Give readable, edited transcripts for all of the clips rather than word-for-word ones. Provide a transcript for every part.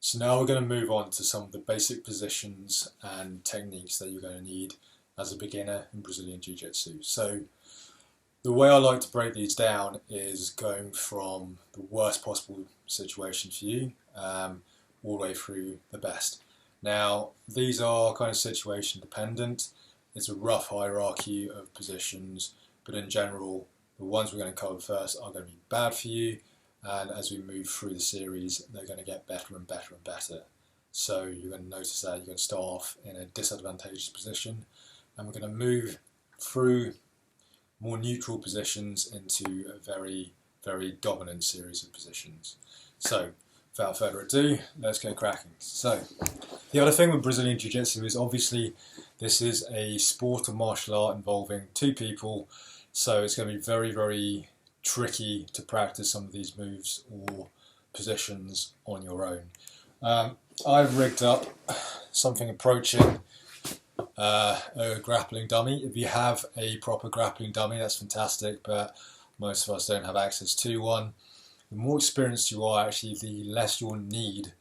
So now we're going to move on to some of the basic positions and techniques that you're going to need as a beginner in Brazilian Jiu Jitsu. So the way I like to break these down is going from the worst possible situation for you all the way through the best. Now, these are kind of situation dependent. It's a rough hierarchy of positions, but in general, the ones we're going to cover first are going to be bad for you, and as we move through the series, they're going to get better and better and better. So you're going to notice that you're going to start off in a disadvantageous position, and we're going to move through more neutral positions into a very, very dominant series of positions. So, without further ado, let's get cracking. So, the other thing with Brazilian Jiu Jitsu is obviously this is a sport of martial art involving two people, so it's going to be very, very tricky to practice some of these moves or positions on your own. I've rigged up something approaching a grappling dummy. If you have a proper grappling dummy, that's fantastic, but most of us don't have access to one. The more experienced you are, actually, the less you'll need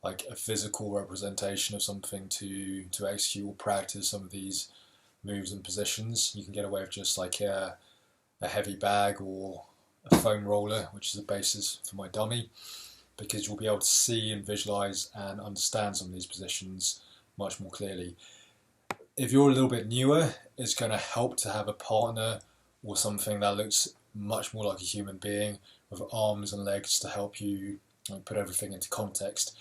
like a physical representation of something to execute or practice some of these moves and positions. You can get away with just like a heavy bag or a foam roller, which is the basis for my dummy, because you'll be able to see and visualize and understand some of these positions much more clearly. If you're a little bit newer, it's going to help to have a partner or something that looks much more like a human being with arms and legs to help you put everything into context.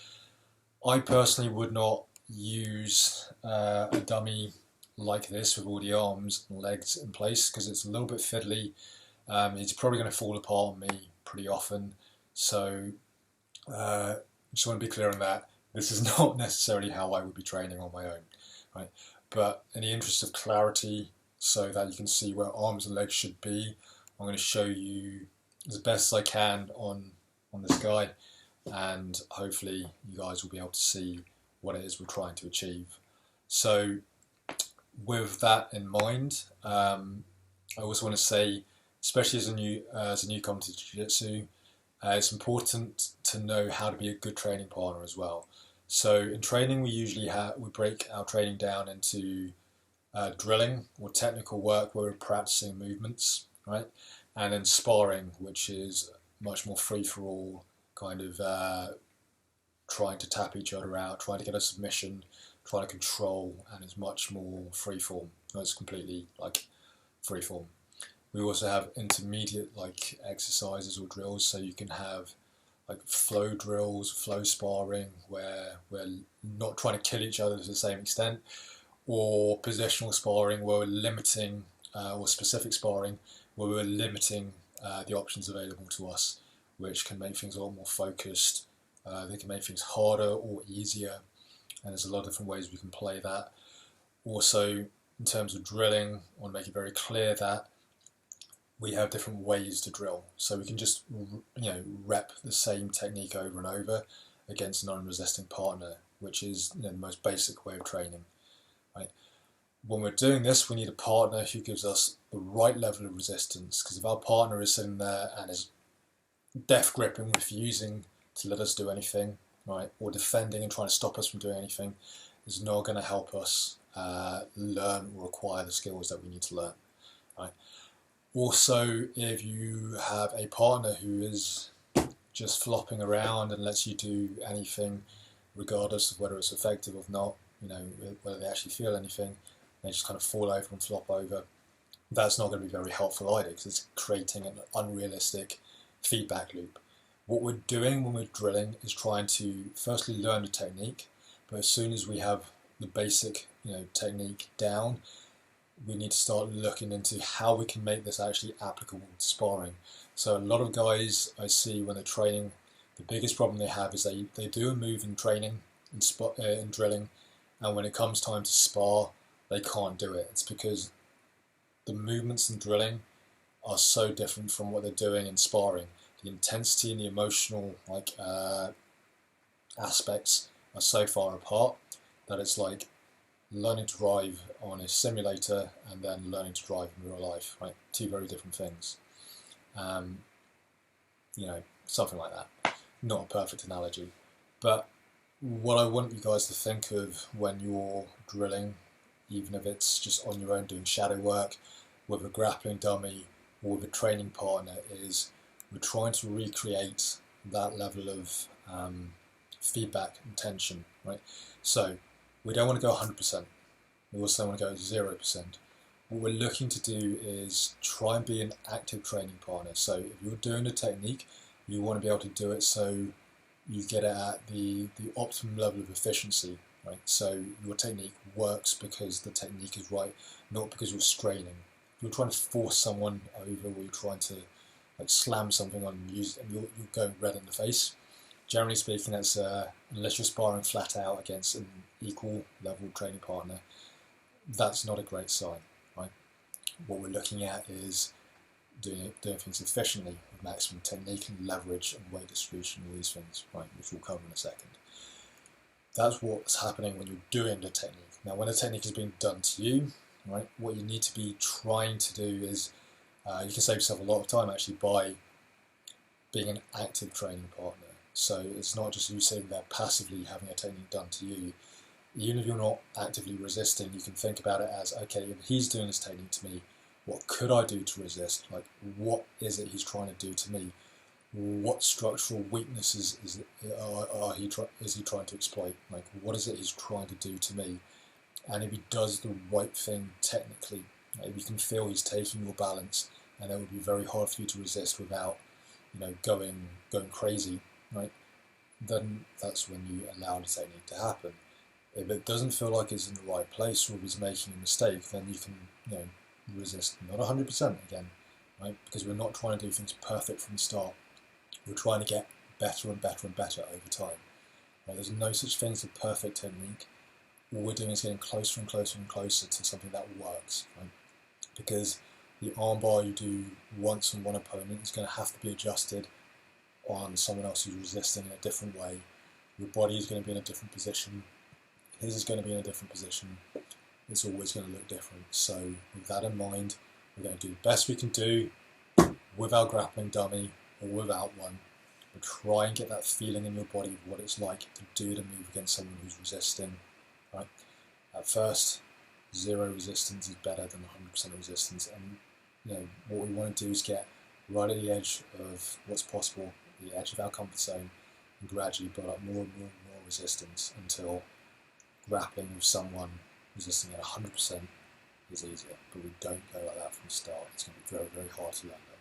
I personally would not use a dummy like this with all the arms and legs in place because it's a little bit fiddly. It's probably going to fall apart on me pretty often. So just want to be clear on that. This is not necessarily how I would be training on my own, right? But in the interest of clarity, so that you can see where arms and legs should be, I'm going to show you as best as I can on this guy, and hopefully you guys will be able to see what it is we're trying to achieve. So with that in mind, I also want to say, especially as a newcomer to Jiu-Jitsu, it's important to know how to be a good training partner as well. So in training, we break our training down into drilling or technical work where we're practicing movements, right? And then sparring, which is much more free-for-all, kind of trying to tap each other out, trying to get a submission, trying to control, and it's much more free-form. It's completely like free-form. We also have intermediate like exercises or drills, so you can have like flow drills, flow sparring, where we're not trying to kill each other to the same extent, or positional sparring where we're limiting, or specific sparring where we're limiting the options available to us, which can make things a lot more focused. They can make things harder or easier, and there's a lot of different ways we can play that. Also, in terms of drilling, I want to make it very clear that we have different ways to drill, so we can just rep the same technique over and over against a non-resisting partner, which is the most basic way of training. Right? When we're doing this, we need a partner who gives us the right level of resistance, because if our partner is sitting there and is death gripping, refusing to let us do anything, right, or defending and trying to stop us from doing anything, is not going to help us learn or acquire the skills that we need to learn. Right? Also, if you have a partner who is just flopping around and lets you do anything, regardless of whether it's effective or not, whether they actually feel anything, they just kind of fall over and flop over, that's not going to be very helpful either, because it's creating an unrealistic feedback loop. What we're doing when we're drilling is trying to firstly learn the technique, but as soon as we have the basic technique down, we need to start looking into how we can make this actually applicable to sparring. So a lot of guys I see when they're training, the biggest problem they have is they do a move in training, in drilling, and when it comes time to spar, they can't do it. It's because the movements in drilling are so different from what they're doing in sparring. The intensity and the emotional aspects are so far apart that it's like learning to drive on a simulator and then learning to drive in real life, right? Two very different things. Something like that. Not a perfect analogy, but what I want you guys to think of when you're drilling, even if it's just on your own doing shadow work with a grappling dummy or with a training partner, is we're trying to recreate that level of feedback and tension, right? So we don't want to go 100%. We also want to go 0%. What we're looking to do is try and be an active training partner. So if you're doing a technique, you want to be able to do it so you get it at the optimum level of efficiency, right? So your technique works because the technique is right, not because you're straining. If you're trying to force someone over, or you're trying to like slam something on and you're going red in the face. Generally speaking, that's unless you're sparring flat out against an equal level training partner, that's not a great sign, right? What we're looking at is doing things efficiently with maximum technique and leverage and weight distribution, all these things, right, which we'll cover in a second. That's what's happening when you're doing the technique. Now, when the technique is being done to you, right, what you need to be trying to do is you can save yourself a lot of time actually by being an active training partner. So it's not just you sitting there passively having a technique done to you. Even if you're not actively resisting, you can think about it as, okay, if he's doing this technique to me, what could I do to resist? Like, what is it he's trying to do to me? What structural weaknesses is he trying to exploit? Like, what is it he's trying to do to me? And if he does the right thing technically, if you can feel he's taking your balance, and it would be very hard for you to resist without, going crazy, right? Then that's when you allow the technique to happen. If it doesn't feel like it's in the right place, or if he's making a mistake, then you can, resist, not 100% again, right? Because we're not trying to do things perfect from the start. We're trying to get better and better and better over time. Right? There's no such thing as a perfect technique. All we're doing is getting closer and closer and closer to something that works, right? Because the armbar you do once on one opponent is going to have to be adjusted on someone else who's resisting in a different way. Your body is going to be in a different position. His is going to be in a different position. It's always going to look different. So with that in mind, we're going to do the best we can do with our grappling dummy or without one. But try and get that feeling in your body of what it's like to do the move against someone who's resisting. Right? At first, 0 resistance is better than 100% resistance. And what we want to do is get right at the edge of what's possible, the edge of our comfort zone, and gradually build up more and more and more resistance until grappling with someone resisting at 100% is easier. But we don't go like that from the start. It's going to be very, very hard to learn that.